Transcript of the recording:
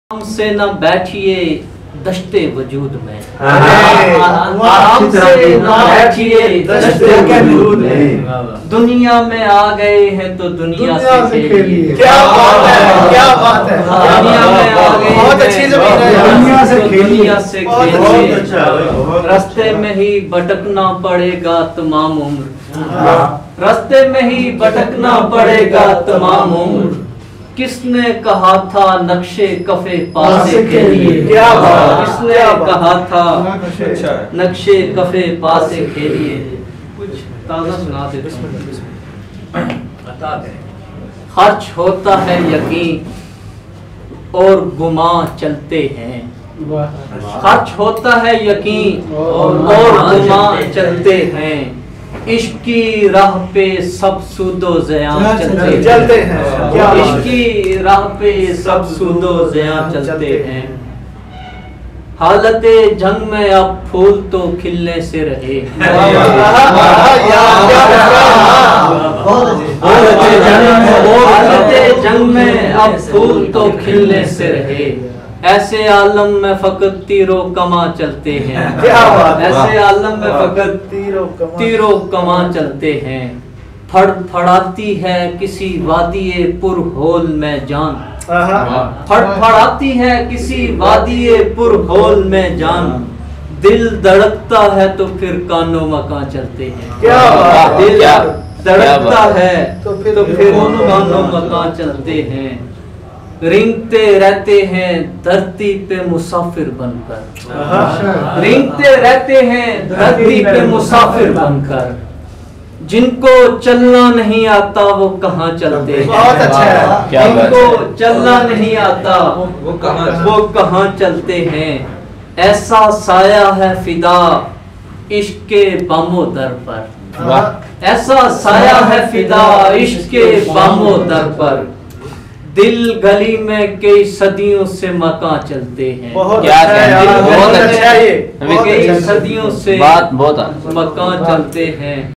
से न बैठिए दश्ते वजूद में, आराम से न बैठिए दश्ते वजूद में, दुनिया में आ गए हैं तो दुनिया से खेलिए। क्या बात है, क्या बात है। दुनिया में आ गए बहुत अच्छी जमीन है, दुनिया से खेलिए। रास्ते में ही भटकना पड़ेगा तमाम उम्र, रास्ते में ही भटकना पड़ेगा तमाम उम्र। किसने कहा था नक्शे कफे पासे के लिए, क्या बात, किसने कहा था नक्शे कफे पासे के लिए। कुछ ताज़ा सुना देता हूं। खर्च होता है यकीन और गुमा चलते हैं, खर्च होता है यकीन और गुमा चलते हैं। इश्क की राह पे सब सूदो ज़ियां चलते हैं, इश्क की राह पे सब सूदो ज़ियां चलते हैं। हालते जंग में अब फूल तो खिलने से रहे, हालते जंग में अब फूल तो खिलने से रहे। ऐसे आलम में फकत तीरो कमा चलते हैं, ऐसे आलम में फकत तीरो कमा चलते हैं। फड़फड़ाती है किसी वादिये पुरहोल में जान, फड़फड़ाती है किसी वादिये पुरहोल में जान। दिल धड़कता है तो फिर कानों मकां चलते हैं, दिल धड़कता है तो फिर कानों मकां चलते हैं। रिंगते रहते हैं धरती पे मुसाफिर बनकर, रिंगते रहते हैं धरती पे मुसाफिर बनकर। जिनको चलना नहीं आता वो कहाँ चलते हैं, बहुत अच्छा है। जिनको चलना नहीं आता वो कहाँ चलते हैं। ऐसा साया है फिदा इश्क के बामो दर पर, ऐसा साया है फिदा इश्क के बामो दर पर। दिल गली में कई सदियों से मकां चलते हैं, क्या बहुत अच्छा है ये, कई सदियों से मकां चलते हैं।